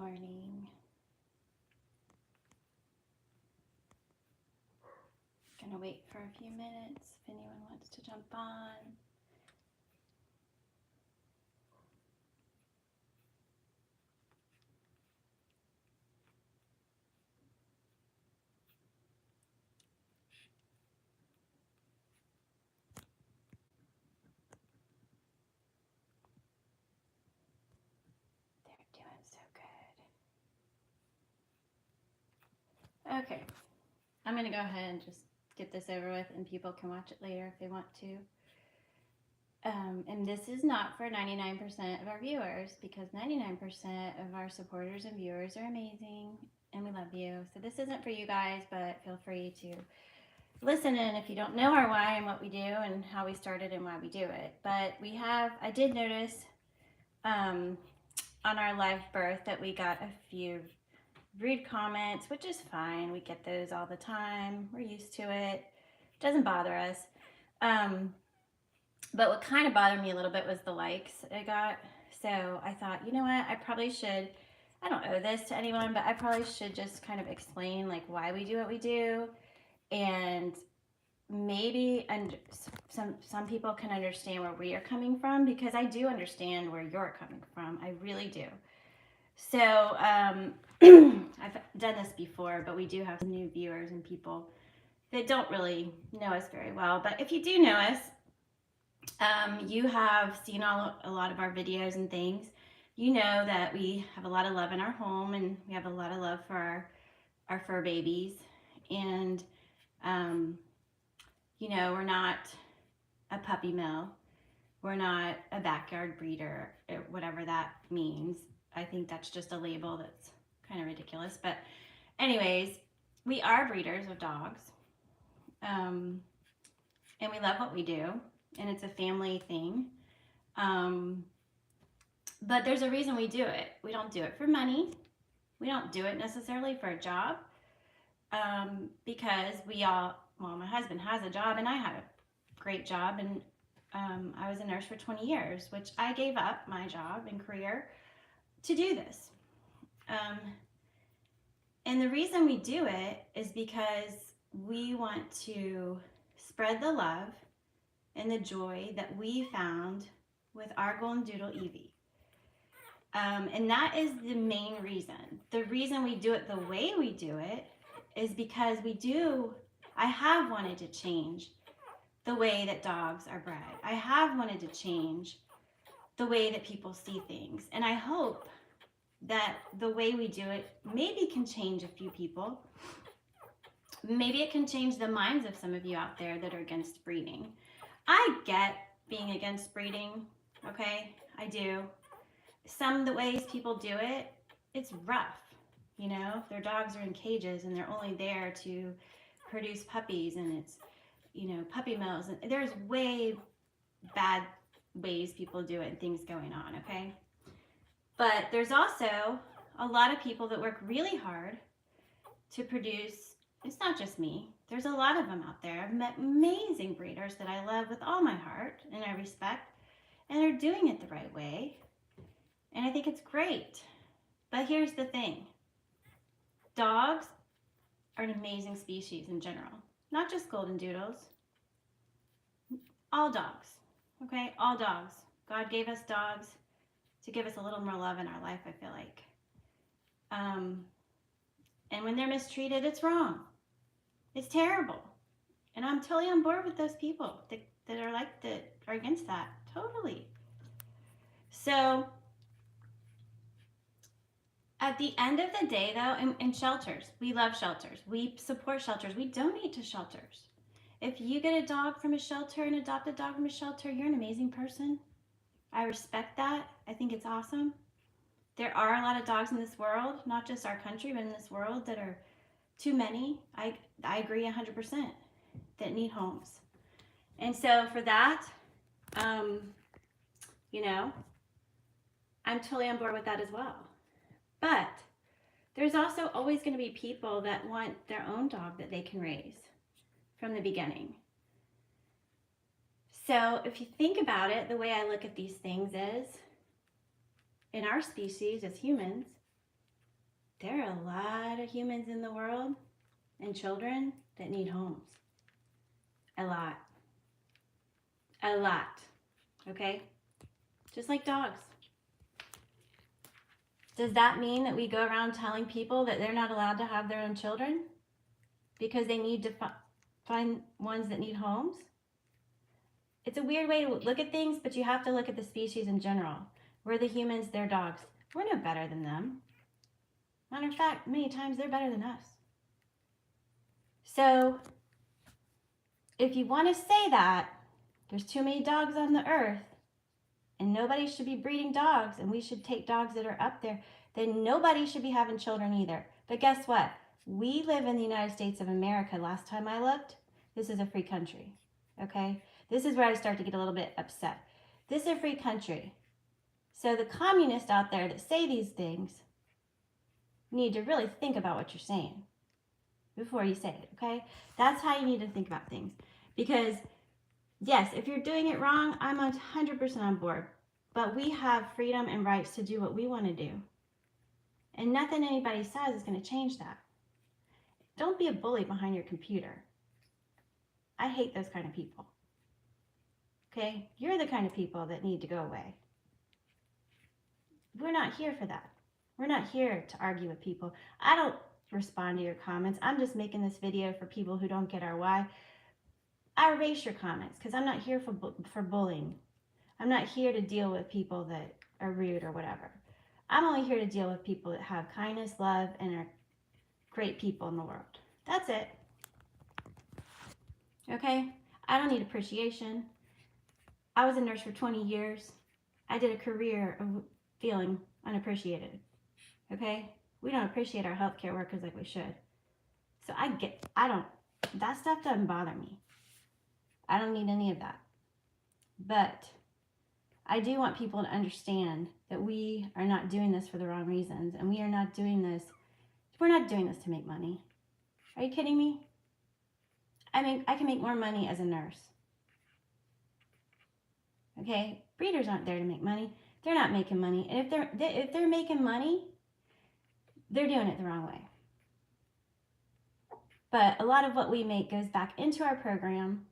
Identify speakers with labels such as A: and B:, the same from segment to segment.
A: morning. Gonna wait for a few minutes if anyone wants to jump on. They're doing so good. Okay, I'm gonna go ahead and just get this over with, and people can watch it later if they want to. And this is not for 99% of our viewers, because 99% of our supporters and viewers are amazing and we love you. So this isn't for you guys, but feel free to listen in if you don't know our why and what we do and how we started and why we do it. But I did notice on our live birth that we got a few rude comments, which is fine. We get those all the time. We're used to it. It doesn't bother us. But what kind of bothered me a little bit was the likes I got. So I thought, you know what, I probably should, I don't owe this to anyone, but I probably should just kind of explain like why we do what we do. And maybe some people can understand where we are coming from, because I do understand where you're coming from. I really do. So I've done this before, but we do have new viewers and people that don't really know us very well. But if you do know us, you have seen a lot of our videos and things. You know that we have a lot of love in our home, and we have a lot of love for our fur babies. And, you know, we're not a puppy mill. We're not a backyard breeder, whatever that means. I think that's just a label that's kind of ridiculous. But anyways, we are breeders of dogs. And we love what we do. And it's a family thing. But there's a reason we do it. We don't do it for money. We don't do it necessarily for a job. Because my husband has a job, and I had a great job, and I was a nurse for 20 years, which I gave up my job and career to do this. And the reason we do it is because we want to spread the love and the joy that we found with our golden doodle Evie. And that is the main reason. The reason we do it the way we do it is because I have wanted to change the way that dogs are bred. I have wanted to change the way that people see things. And I hope that the way we do it maybe can change a few people. Maybe it can change the minds of some of you out there that are against breeding. I get being against breeding, okay? I do. Some of the ways people do it, it's rough. You know, their dogs are in cages and they're only there to produce puppies, and it's, you know, puppy mills. And there's way bad ways people do it and things going on, okay? But there's also a lot of people that work really hard to produce. It's not just me. There's a lot of them out there. I've met amazing breeders that I love with all my heart and I respect, and they're doing it the right way. And I think it's great. But here's the thing. Dogs are an amazing species in general. Not just golden doodles. All dogs. Okay? All dogs. God gave us dogs to give us a little more love in our life, I feel like. And when they're mistreated, it's wrong. It's terrible. And I'm totally on board with those people that are against that. Totally. So at the end of the day, though, in shelters, we love shelters. We support shelters. We donate to shelters. If you get a dog from a shelter and adopt a dog from a shelter, you're an amazing person. I respect that. I think it's awesome. There are a lot of dogs in this world, not just our country, but in this world that are too many. I agree 100%, that need homes. And so for that, you know, I'm totally on board with that as well. But there's also always going to be people that want their own dog that they can raise from the beginning. So if you think about it, the way I look at these things is, in our species as humans, there are a lot of humans in the world and children that need homes. A lot. A lot. Okay? Just like dogs. Does that mean that we go around telling people that they're not allowed to have their own children because they need to find ones that need homes? It's a weird way to look at things, but you have to look at the species in general. We're the humans, they're dogs. We're no better than them. Matter of fact, many times they're better than us. So, if you want to say that there's too many dogs on the earth and nobody should be breeding dogs and we should take dogs that are up there, then nobody should be having children either. But guess what? We live in the United States of America. Last time I looked, this is a free country. Okay? This is where I start to get a little bit upset. This is a free country. So the communists out there that say these things need to really think about what you're saying before you say it, okay? That's how you need to think about things. Because, yes, if you're doing it wrong, I'm 100% on board. But we have freedom and rights to do what we want to do. And nothing anybody says is going to change that. Don't be a bully behind your computer. I hate those kind of people. Okay? You're the kind of people that need to go away. We're not here for that. We're not here to argue with people. I don't respond to your comments. I'm just making this video for people who don't get our why. I erase your comments because I'm not here for bullying. I'm not here to deal with people that are rude or whatever. I'm only here to deal with people that have kindness, love, and are great people in the world. That's it. Okay? I don't need appreciation. I was a nurse for 20 years. I did a career of feeling unappreciated. Okay? We don't appreciate our healthcare workers like we should. So that stuff doesn't bother me. I don't need any of that. But I do want people to understand that we are not doing this for the wrong reasons. And we're not doing this to make money. Are you kidding me? I can make more money as a nurse. Okay? Breeders aren't there to make money. They're not making money. And if they're making money, they're doing it the wrong way. But a lot of what we make goes back into our program,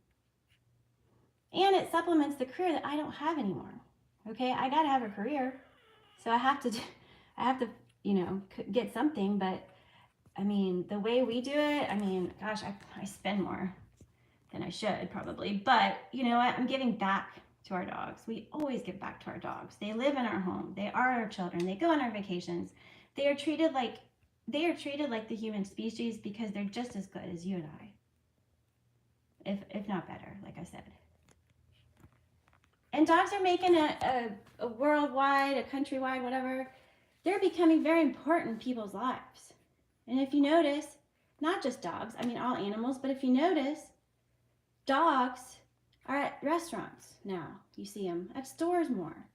A: and it supplements the career that I don't have anymore. Okay, I gotta have a career, so I have to, get something. But I mean, the way we do it, gosh, I spend more than I should probably. But you know what? I'm giving back to our dogs. We always give back to our dogs. They live in our home. They are our children. They go on our vacations. They are treated like the human species because they're just as good as you and I, if not better, like I said. And dogs are making a worldwide, a countrywide, whatever. They're becoming very important in people's lives. And if you notice, not just dogs, all animals, but if you notice, dogs are at restaurants now. You see them at stores more.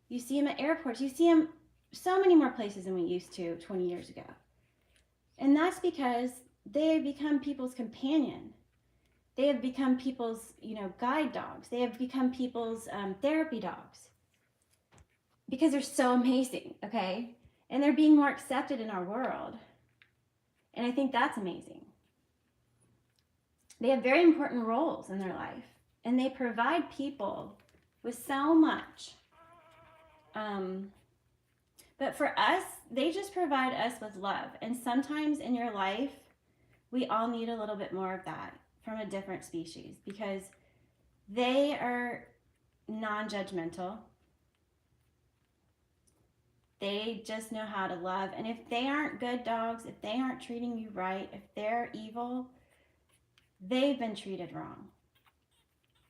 A: You see them at airports. You see them so many more places than we used to 20 years ago. And that's because they have become people's companion. They have become people's, guide dogs. They have become people's therapy dogs. Because they're so amazing, okay? And they're being more accepted in our world. And I think that's amazing. They have very important roles in their life. And they provide people with so much. But for us, they just provide us with love. And sometimes in your life, we all need a little bit more of that from a different species because they are non-judgmental. They just know how to love. And if they aren't good dogs, if they aren't treating you right, if they're evil, they've been treated wrong.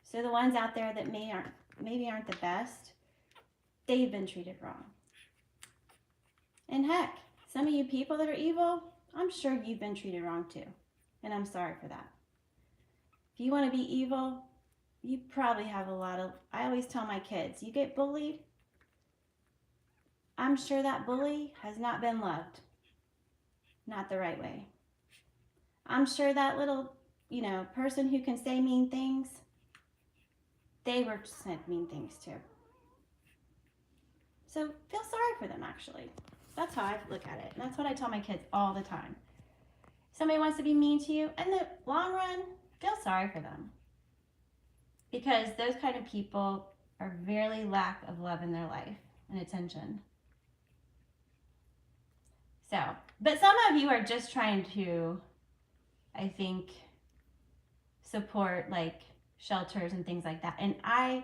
A: So the ones out there that maybe aren't the best, they've been treated wrong. And heck, some of you people that are evil, I'm sure you've been treated wrong too. And I'm sorry for that. If you want to be evil, you probably have I always tell my kids, you get bullied, I'm sure that bully has not been loved. Not the right way. I'm sure that little, person who can say mean things, they were said mean things too. So feel sorry for them, actually. That's how I look at it. And that's what I tell my kids all the time. Somebody wants to be mean to you, in the long run, feel sorry for them. Because those kind of people are very lack of love in their life and attention. So, but some of you are just trying to, I think, support like shelters and things like that. And I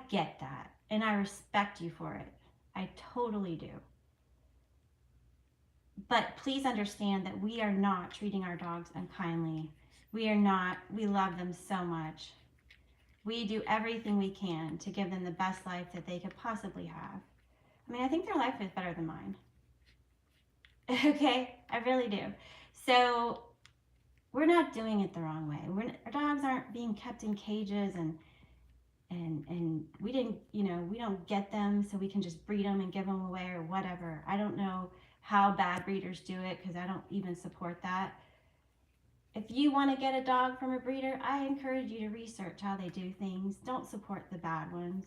A: get that. And I respect you for it. I totally do. But please understand that we are not treating our dogs unkindly. We are not. We love them so much. We do everything we can to give them the best life that they could possibly have. I mean, I think their life is better than mine. Okay? I really do. So we're not doing it the wrong way. Our dogs aren't being kept in cages and we didn't, we don't get them so we can just breed them and give them away or whatever. I don't know how bad breeders do it because I don't even support that. If you want to get a dog from a breeder, I encourage you to research how they do things. Don't support the bad ones,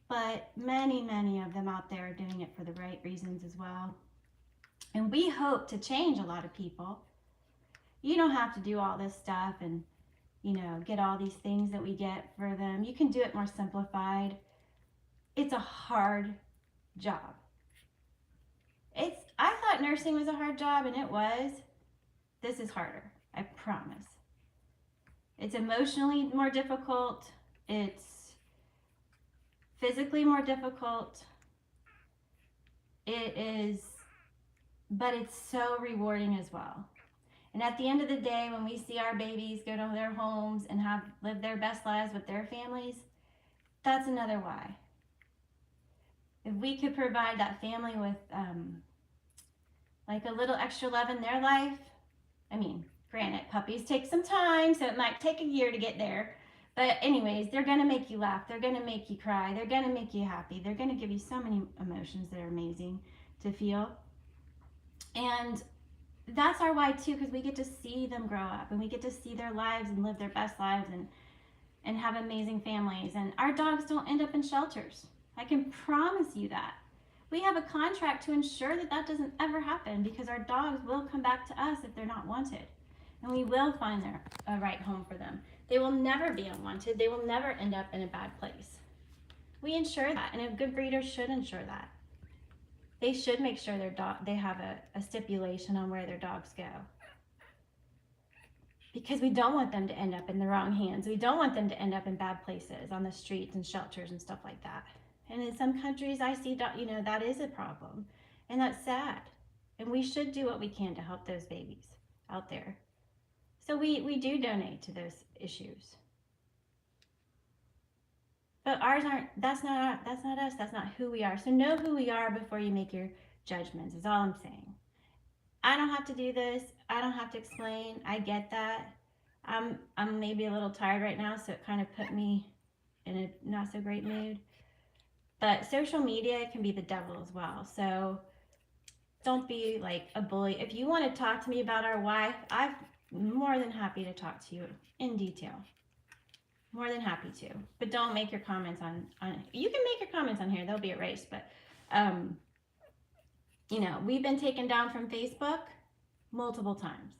A: But many, many of them out there are doing it for the right reasons as well. And we hope to change a lot of people. You don't have to do all this stuff and, get all these things that we get for them. You can do it more simplified. It's a hard job. I thought nursing was a hard job, and it was. This is harder, I promise. It's emotionally more difficult. It's physically more difficult. It is, but it's so rewarding as well. And at the end of the day, when we see our babies go to their homes and live their best lives with their families, that's another why. If we could provide that family with like a little extra love in their life, I mean, granted, puppies take some time, so it might take a year to get there. But anyways, they're going to make you laugh. They're going to make you cry. They're going to make you happy. They're going to give you so many emotions that are amazing to feel. And that's our why too, because we get to see them grow up and we get to see their lives and live their best lives and have amazing families. And our dogs don't end up in shelters. I can promise you that. We have a contract to ensure that that doesn't ever happen because our dogs will come back to us if they're not wanted. And we will find a right home for them. They will never be unwanted. They will never end up in a bad place. We ensure that, and a good breeder should ensure that. They should make sure they have a stipulation on where their dogs go. Because we don't want them to end up in the wrong hands. We don't want them to end up in bad places, on the streets and shelters and stuff like that. And in some countries I see, that is a problem. And that's sad. And we should do what we can to help those babies out there. So we do donate to those issues. But ours aren't, that's not us, that's not who we are. So know who we are before you make your judgments, is all I'm saying. I don't have to do this. I don't have to explain. I get that. I'm maybe a little tired right now, so it kind of put me in a not so great mood. But social media can be the devil as well. So don't be like a bully. If you want to talk to me about our wife, I'm more than happy to talk to you in detail. More than happy to. But don't make your comments on you can make your comments on here. They'll be erased. But, we've been taken down from Facebook multiple times.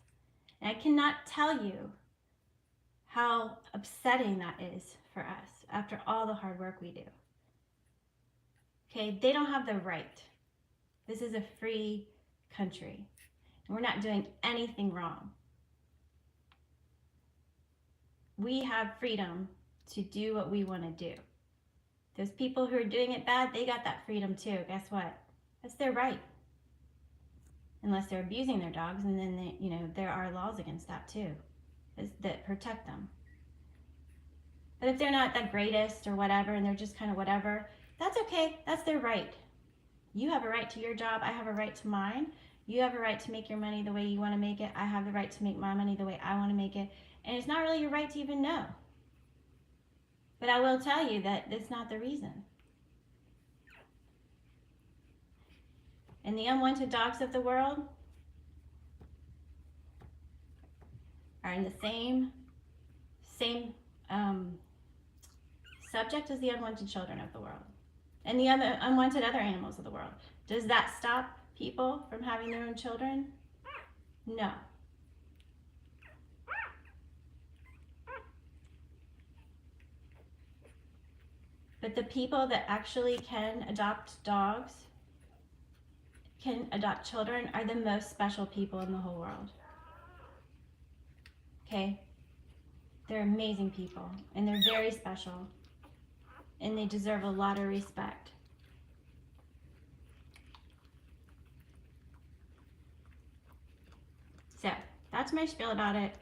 A: And I cannot tell you how upsetting that is for us after all the hard work we do. Okay, they don't have the right. This is a free country. And we're not doing anything wrong. We have freedom to do what we want to do. Those people who are doing it bad, they got that freedom too. Guess what? That's their right. Unless they're abusing their dogs, and then there are laws against that too, that protect them. But if they're not the greatest or whatever, and they're just kind of whatever, that's okay. That's their right. You have a right to your job. I have a right to mine. You have a right to make your money the way you want to make it. I have the right to make my money the way I want to make it. And it's not really your right to even know. But I will tell you that it's not the reason. And the unwanted dogs of the world are in the same subject as the unwanted children of the world. and the other unwanted other animals of the world. Does that stop people from having their own children? No. But the people that actually can adopt dogs, can adopt children, are the most special people in the whole world. Okay? They're amazing people, and they're very special, and they deserve a lot of respect. So, that's my spiel about it.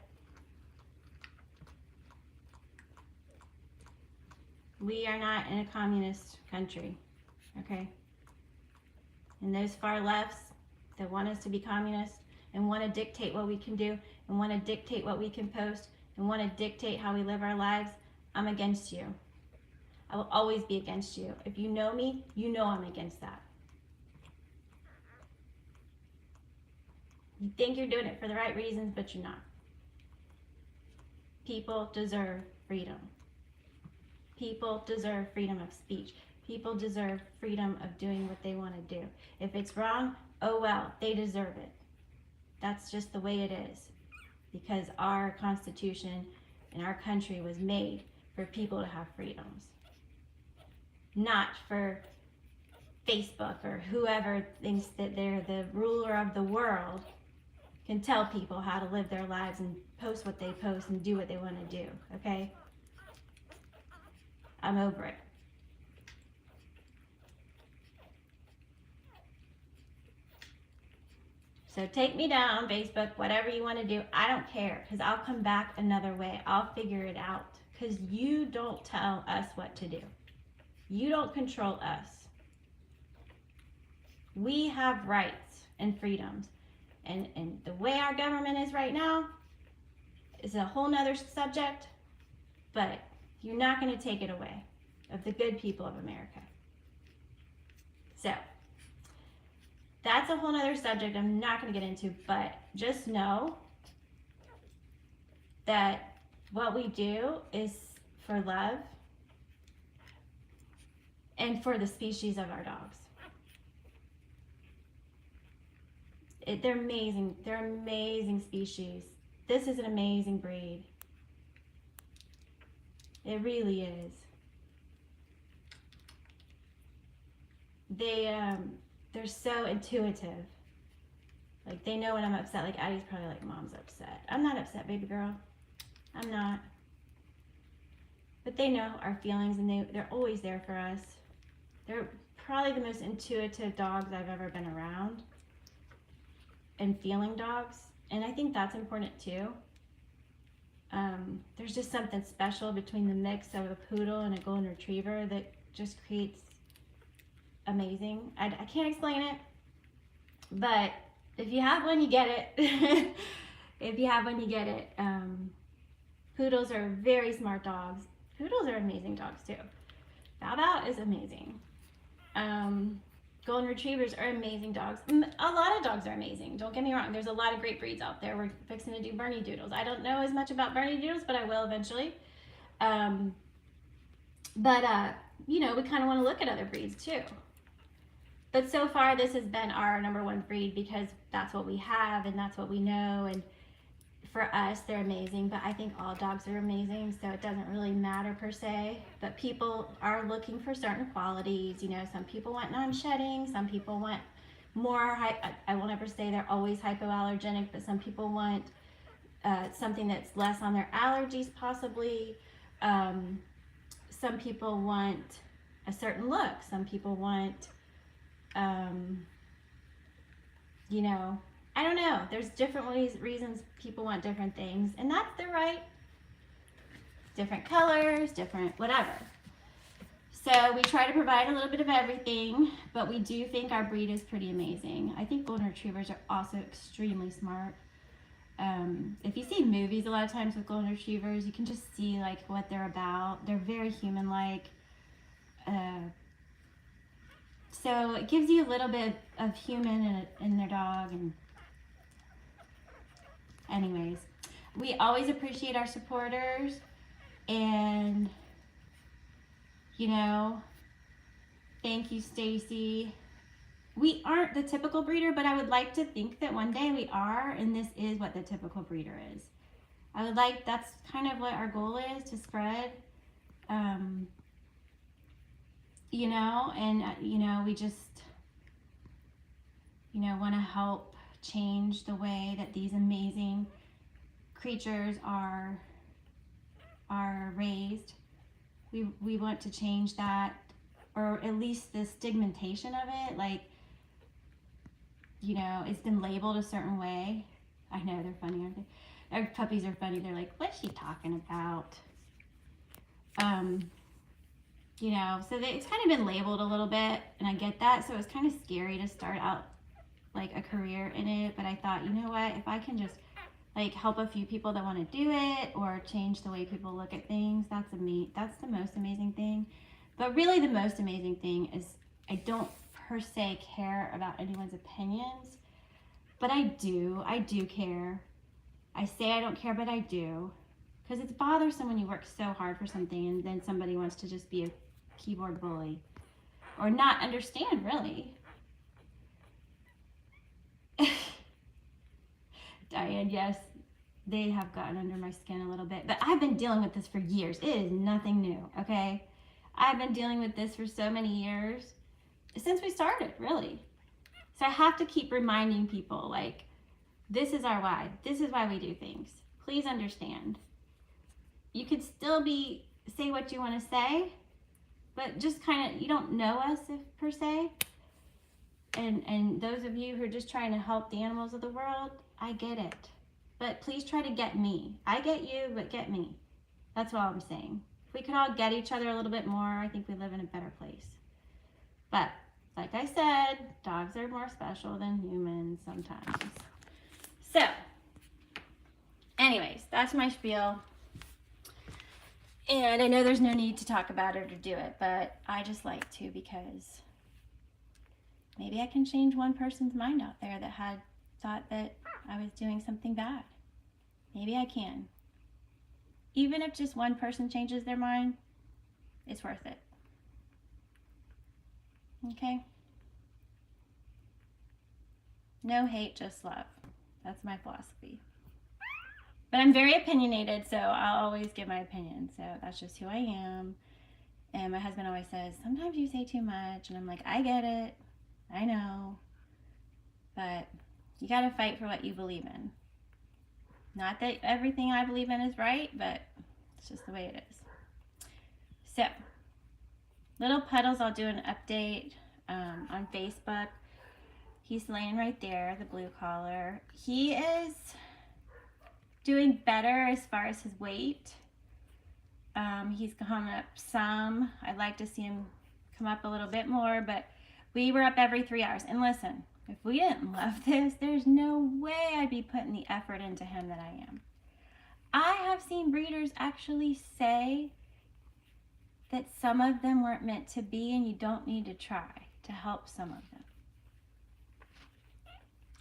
A: We are not in a communist country, okay? And those far lefts that want us to be communist and want to dictate what we can do and want to dictate what we can post and want to dictate how we live our lives, I'm against you. I will always be against you. If you know me, you know I'm against that. You think you're doing it for the right reasons, but you're not. People deserve freedom. People deserve freedom of speech. People deserve freedom of doing what they want to do. If it's wrong, oh well, they deserve it. That's just the way it is. Because our Constitution and our country was made for people to have freedoms. Not for Facebook or whoever thinks that they're the ruler of the world can tell people how to live their lives and post what they post and do what they want to do, okay? I'm over it. So take me down, Facebook, whatever you want to do. I don't care, because I'll come back another way. I'll figure it out, because you don't tell us what to do. You don't control us. We have rights and freedoms. And the way our government is right now is a whole nother subject, but you're not going to take it away of the good people of America. So, that's a whole nother subject I'm not going to get into, but just know that what we do is for love and for the species of our dogs. They're amazing. They're amazing species. This is an amazing breed. It really is. They're so intuitive. Like, they know when I'm upset. Like, Addie's probably like, Mom's upset. I'm not upset, baby girl. I'm not. But they know our feelings, and they're always there for us. They're probably the most intuitive dogs I've ever been around. And feeling dogs. And I think that's important too. There's just something special between the mix of a poodle and a golden retriever that just creates amazing. I can't explain it, but if you have one, you get it. If you have one, you get it. Poodles are very smart dogs. Poodles are amazing dogs too. Bao Bao is amazing. Golden retrievers are amazing dogs. A lot of dogs are amazing. Don't get me wrong. There's a lot of great breeds out there. We're fixing to do Bernie Doodles. I don't know as much about Bernie Doodles, but I will eventually. You know, we kind of want to look at other breeds too. But so far, this has been our #1 breed because that's what we have and that's what we know. And for us, they're amazing. But I think all dogs are amazing, so it doesn't really matter per se. But people are looking for certain qualities. You know, some people want non-shedding. Some people want more. I won't ever say they're always hypoallergenic, but some people want something that's less on their allergies, possibly. Some people want a certain look. Some people want, you know, I don't know. There's different reasons people want different things, and that's their right. Different colors, different whatever. So we try to provide a little bit of everything, but we do think our breed is pretty amazing. I think golden retrievers are also extremely smart. If you see movies a lot of times with golden retrievers, you can just see like what they're about. They're very human-like. So it gives you a little bit of human in their dog. And anyways, we always appreciate our supporters, and you know, Thank you, Stacy. We aren't the typical breeder, but I would like to think that one day we are, and this is what the typical breeder is. I would like, that's kind of what our goal is, to spread, you know, and, you know, we just, you know, want to help change the way that these amazing creatures are raised. We want to change that, or at least the stigmatization of it. Like, you know, it's been labeled a certain way. I know, they're funny, aren't they? Our puppies are funny. They're like, what's she talking about? You know, so it's kind of been labeled a little bit, and I get that. So it's kind of scary to start out like a career in it. But I thought, you know what, if I can just like help a few people that want to do it, or change the way people look at things, that's the most amazing thing. But really the most amazing thing is I don't per se care about anyone's opinions, but I do care. I say I don't care, but I do, because it's bothersome when you work so hard for something and then somebody wants to just be a keyboard bully or not understand, really. Diane, yes, they have gotten under my skin a little bit, but I've been dealing with this for years. It is nothing new, okay? I've been dealing with this for so many years, since we started, really. So I have to keep reminding people, like, this is our why. This is why we do things. Please understand. You could still say what you want to say, but just kind of, you don't know us per se. And those of you who are just trying to help the animals of the world, I get it. But please try to get me. I get you, but get me. That's all I'm saying. If we could all get each other a little bit more, I think we live in a better place. But like I said, dogs are more special than humans sometimes. So, anyways, that's my spiel. And I know there's no need to talk about it or do it, but I just like to, because maybe I can change one person's mind out there that had thought that I was doing something bad. Maybe I can. Even if just one person changes their mind, it's worth it. Okay? No hate, just love. That's my philosophy. But I'm very opinionated, so I'll always give my opinion. So that's just who I am. And my husband always says, sometimes you say too much. And I'm like, I get it. I know. But you got to fight for what you believe in. Not that everything I believe in is right, but it's just the way it is. So, Little Puddles, I'll do an update on Facebook. He's laying right there, the blue collar. He is doing better as far as his weight. He's come up some. I'd like to see him come up a little bit more, but we were up every 3 hours. And listen, if we didn't love this, there's no way I'd be putting the effort into him that I am. I have seen breeders actually say that some of them weren't meant to be, and you don't need to try to help some of them.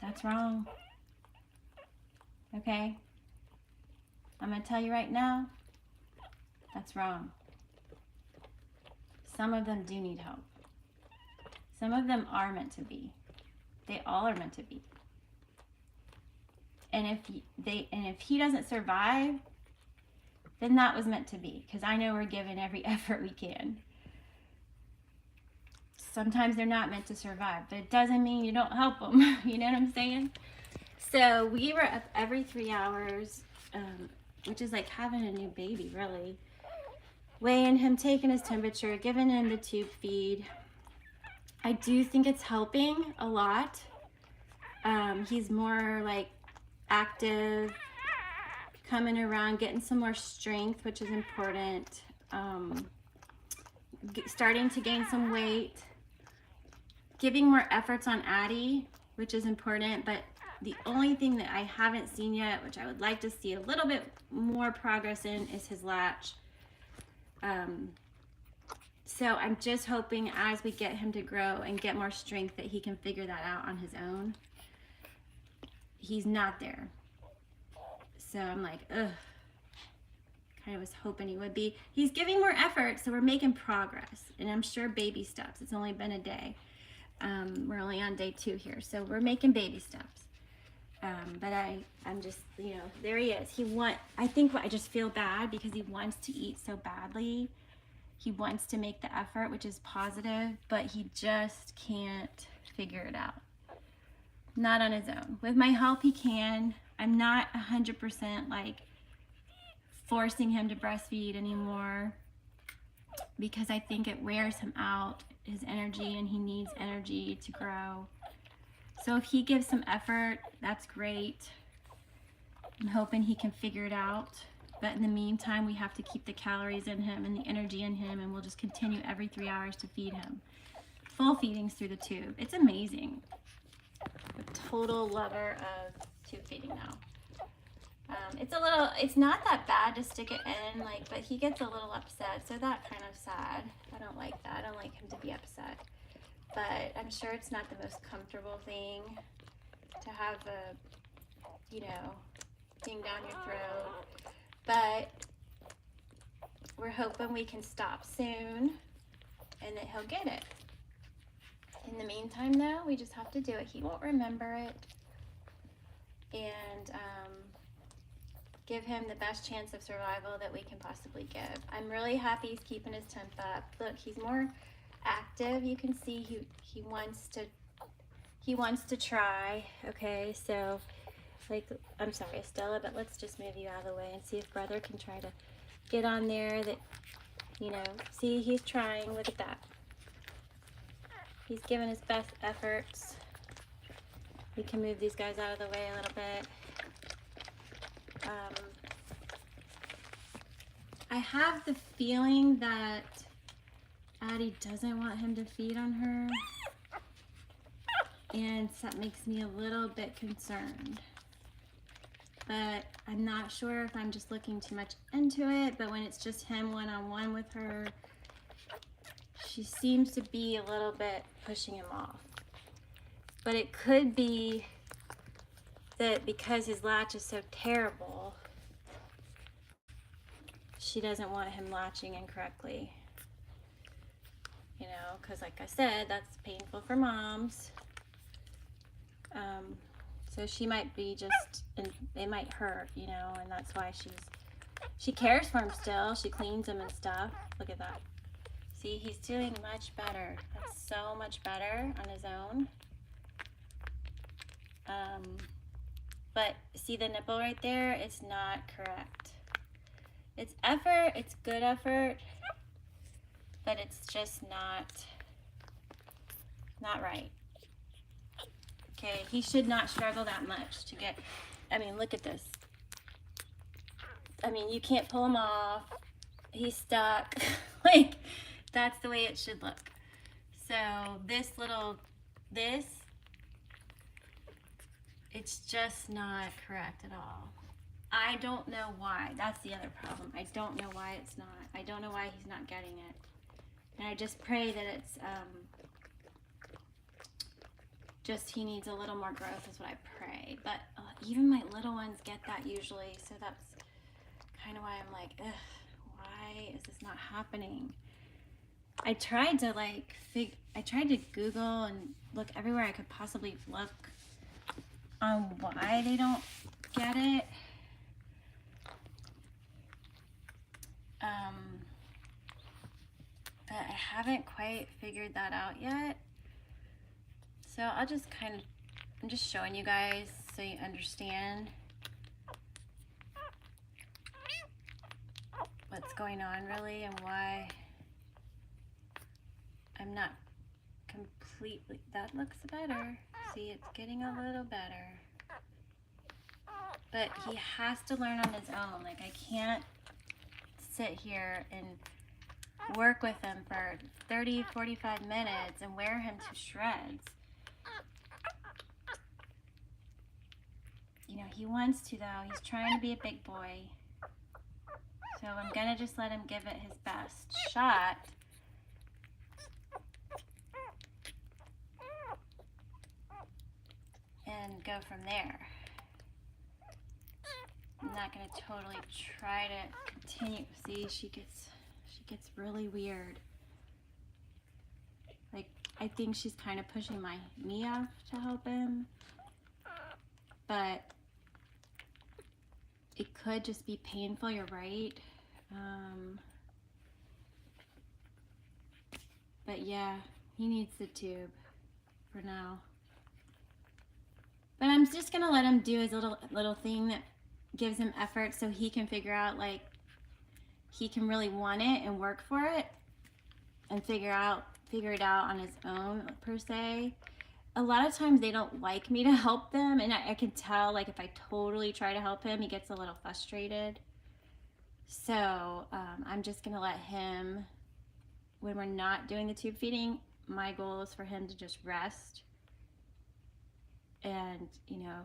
A: That's wrong. Okay? I'm going to tell you right now, that's wrong. Some of them do need help. Some of them are meant to be. They all are meant to be. And if he doesn't survive, then that was meant to be, because I know we're giving every effort we can. Sometimes they're not meant to survive, but it doesn't mean you don't help them. You know what I'm saying? So we were up every 3 hours, which is like having a new baby, really. Weighing him, taking his temperature, giving him the tube feed. I do think it's helping a lot. He's more like active, coming around, getting some more strength, which is important. Starting to gain some weight. Giving more efforts on Addie, which is important, but the only thing that I haven't seen yet, which I would like to see a little bit more progress in, is his latch. So I'm just hoping as we get him to grow and get more strength that he can figure that out on his own. He's not there. So I'm like, ugh. kind of was hoping he would be. He's giving more effort, so we're making progress. And I'm sure baby steps. It's only been a day. We're only on day 2 here, so we're making baby steps. But I'm just, you know, there he is. I think I just feel bad because he wants to eat so badly. He wants to make the effort, which is positive, but he just can't figure it out. Not on his own. With my help, he can. I'm not 100% like forcing him to breastfeed anymore because I think it wears him out, his energy, and he needs energy to grow. So if he gives some effort, that's great. I'm hoping he can figure it out. But in the meantime, we have to keep the calories in him and the energy in him, and we'll just continue every 3 hours to feed him. Full feedings through the tube. It's amazing. A total lover of tube feeding now. It's not that bad to stick it in, like, but he gets a little upset, so that's kind of sad. I don't like that. I don't like him to be upset. But I'm sure it's not the most comfortable thing to have a, you know, thing down your throat. But we're hoping we can stop soon and that he'll get it. In the meantime, though, we just have to do it. He won't remember it. And give him the best chance of survival that we can possibly give. I'm really happy he's keeping his temp up. Look, he's more active. You can see he wants to try. Okay, so like, I'm sorry, Estella, but let's just move you out of the way and see if brother can try to get on there. That, you know, see, he's trying. Look at that. He's giving his best efforts. We can move these guys out of the way a little bit. I have the feeling that Addie doesn't want him to feed on her, and that makes me a little bit concerned. But I'm not sure if I'm just looking too much into it, but when it's just him one-on-one with her, she seems to be a little bit pushing him off. But it could be that because his latch is so terrible, she doesn't want him latching incorrectly. You know, because like I said, that's painful for moms. So she might be just, and it might hurt, you know, and that's why she cares for him still. She cleans him and stuff. Look at that. See, he's doing much better. That's so much better on his own. But see the nipple right there? It's not correct. It's effort, it's good effort, but it's just not right. Okay, he should not struggle that much to get, I mean, look at this. I mean, you can't pull him off. He's stuck. Like, that's the way it should look. So this, it's just not correct at all. I don't know why. That's the other problem. I don't know why it's not. I don't know why he's not getting it. And I just pray that it's just he needs a little more growth is what I pray. But even my little ones get that usually, so that's kind of why I'm like, ugh, why is this not happening? I tried to Google and look everywhere I could possibly look on why they don't get it. But I haven't quite figured that out yet. So I'll just I'm just showing you guys so you understand what's going on really and why I'm not completely, that looks better. See, it's getting a little better. But he has to learn on his own. Like, I can't sit here and work with him for 30, 45 minutes and wear him to shreds. You know, he wants to though. He's trying to be a big boy. So I'm gonna just let him give it his best shot. And go from there. I'm not gonna totally try to continue. See, she gets really weird. Like, I think she's kind of pushing me off to help him, but it could just be painful. You're right. But yeah, he needs the tube for now. But I'm just gonna let him do his little thing that gives him effort, so he can figure out, like, he can really want it and work for it and figure it out on his own, per se. A lot of times they don't like me to help them, and I can tell, like, if I totally try to help him, he gets a little frustrated. So I'm just gonna let him, when we're not doing the tube feeding, my goal is for him to just rest and, you know,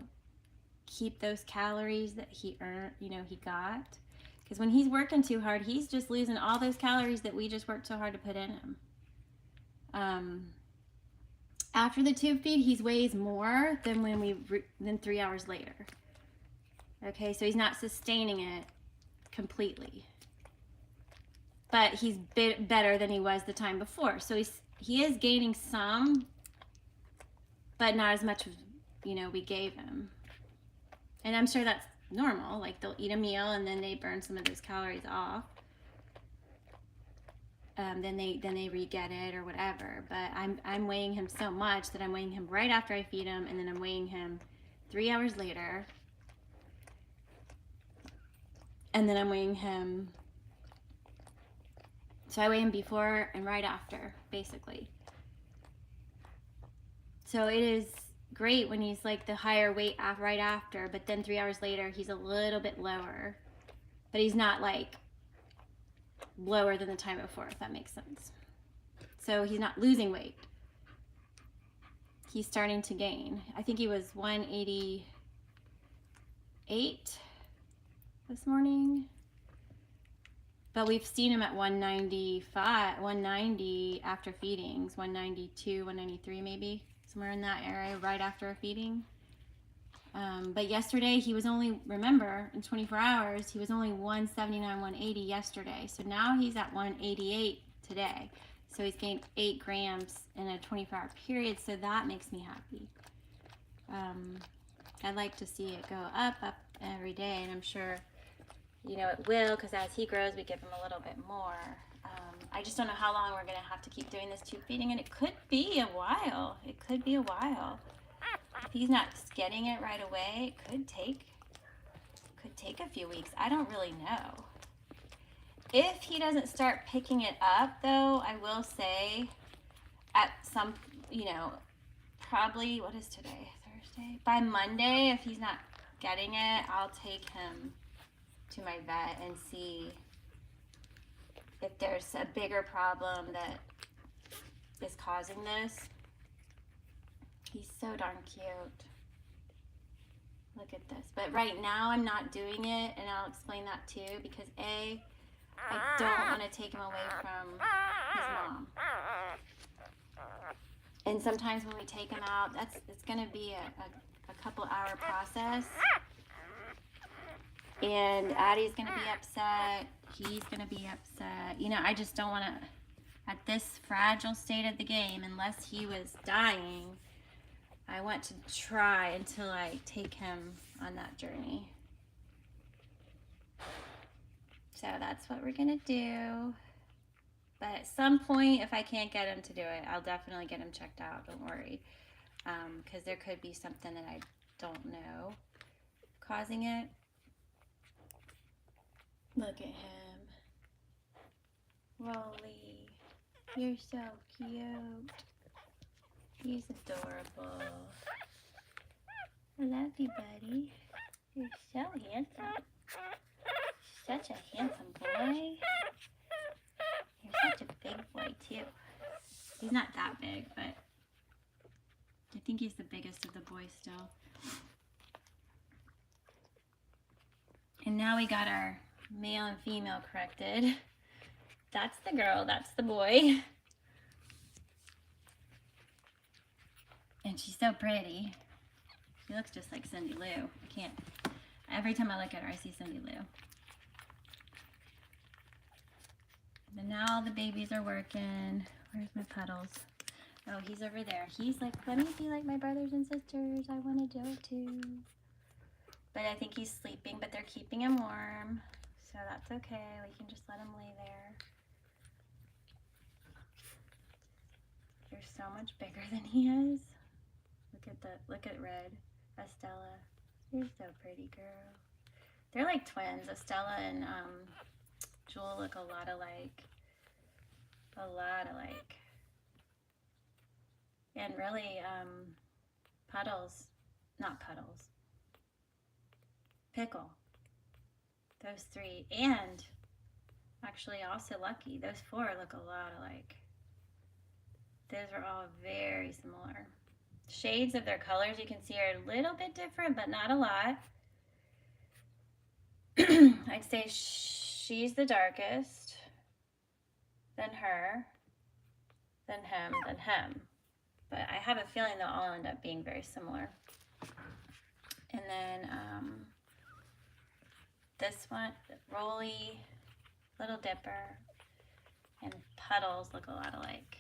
A: keep those calories that he earned, you know, he got. Because when he's working too hard, he's just losing all those calories that we just worked so hard to put in him. After the tube feed, he weighs more than 3 hours later. Okay, so he's not sustaining it completely, but he's better than he was the time before. So he is gaining some, but not as much as, you know, we gave him. And I'm sure that's normal. Like, they'll eat a meal and then they burn some of those calories off. Then they re-get it or whatever. But I'm weighing him so much that I'm weighing him right after I feed him, and then I'm weighing him 3 hours later, and then I'm weighing him. So I weigh him before and right after, basically. So it is great when he's like the higher weight right after, but then 3 hours later he's a little bit lower, but he's not like lower than the time before, if that makes sense. So he's not losing weight. He's starting to gain. I think he was 188 this morning, but we've seen him at 195, 190 after feedings, 192, 193 maybe, somewhere in that area right after a feeding. But yesterday he was only, remember, in 24 hours, he was only 179, 180 yesterday. So now he's at 188 today. So he's gained 8 grams in a 24-hour period. So that makes me happy. I like to see it go up every day. And I'm sure, you know, it will, because as he grows, we give him a little bit more. I just don't know how long we're going to have to keep doing this tube feeding. And it could be a while. It could be a while. If he's not getting it right away, it could take a few weeks. I don't really know. If he doesn't start picking it up, though, I will say at some, you know, probably, what is today? Thursday? By Monday, if he's not getting it, I'll take him to my vet and see if there's a bigger problem that is causing this. He's so darn cute. Look at this. But right now I'm not doing it, and I'll explain that too, because A, I don't want to take him away from his mom. And sometimes when we take him out, it's going to be a couple hour process. And Addie's going to be upset. He's going to be upset. You know, I just don't want to, at this fragile state of the game, unless he was dying, I want to try until I take him on that journey. So that's what we're going to do. But at some point, if I can't get him to do it, I'll definitely get him checked out. Don't worry. Because there could be something that I don't know causing it. Look at him. Rolly. You're so cute. He's adorable. I love you, buddy. You're so handsome. Such a handsome boy. You're such a big boy, too. He's not that big, but I think he's the biggest of the boys still. And now we got our male and female corrected. That's the girl, that's the boy. And she's so pretty. She looks just like Cindy Lou. Every time I look at her, I see Cindy Lou. But now all the babies are working. Where's my Puddles? Oh, he's over there. He's like, let me be like my brothers and sisters. I want to do it too. But I think he's sleeping, but they're keeping him warm. So that's okay. We can just let him lay there. You're so much bigger than he is. Look at Red. Estella. You're so pretty, girl. They're like twins. Estella and Jewel look a lot alike. A lot alike. And really, Pickle. Those three. And actually also Lucky. Those four look a lot alike. Those are all very similar. Shades of their colors you can see are a little bit different, but not a lot. I'd say she's the darkest, then her, then him, then him. But I have a feeling they'll all end up being very similar. And then this one, Rolly, Little Dipper, and Puddles look a lot alike.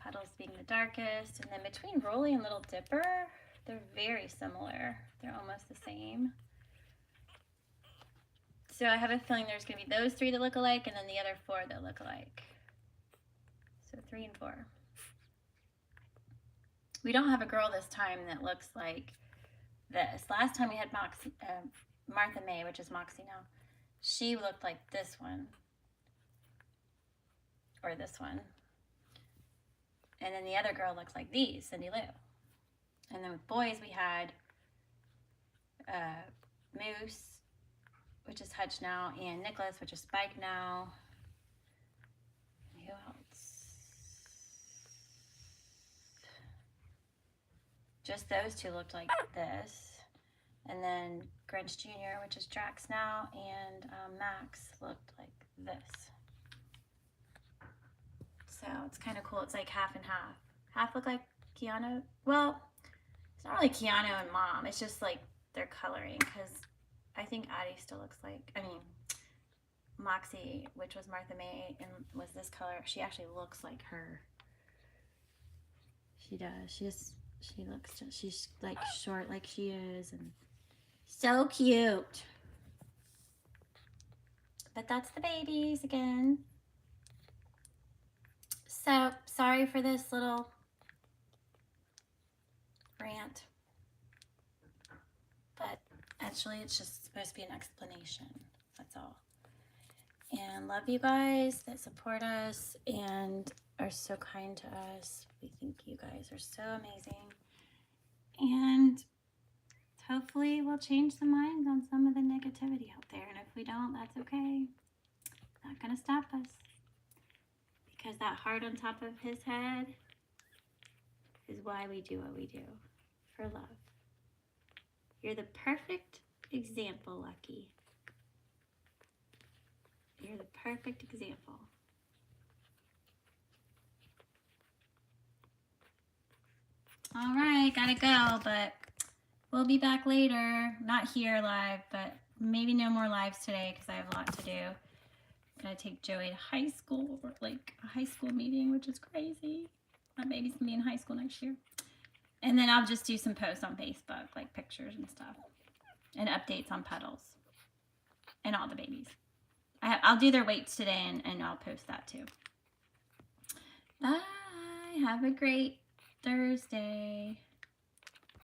A: Puddles being the darkest, and then between Rolly and Little Dipper, they're very similar. They're almost the same. So I have a feeling there's going to be those three that look alike, and then the other four that look alike. So 3 and 4. We don't have a girl this time that looks like this. Last time we had Martha May, which is Moxie now. She looked like this one. Or this one. And then the other girl looks like these, Cindy Lou. And then with boys, we had Moose, which is Hutch now, and Nicholas, which is Spike now. Who else? Just those two looked like this. And then Grinch Jr., which is Drax now, and Max looked like this. So it's kind of cool. It's like half and half. Half look like Keanu. Well, it's not really Keanu and Mom. It's just like their coloring, because I think Addie still looks like, Moxie, which was Martha May and was this color. She actually looks like her. She does. She's like short like she is, and so cute. But that's the babies again. So, sorry for this little rant, but actually it's just supposed to be an explanation, that's all. And love you guys that support us and are so kind to us. We think you guys are so amazing. And hopefully we'll change the minds on some of the negativity out there. And if we don't, that's okay. Not gonna stop us. Because that heart on top of his head is why we do what we do, for love. You're the perfect example, Lucky. You're the perfect example. All right, gotta go, but we'll be back later. Not here live, but maybe no more lives today because I have a lot to do. Gotta take Joey to high school, or like a high school meeting, which is crazy. My baby's gonna be in high school next year. And then I'll just do some posts on Facebook, like pictures and stuff, and updates on Puddles and all the babies. I'll do their weights today, and I'll post that too. Bye. Have a great Thursday.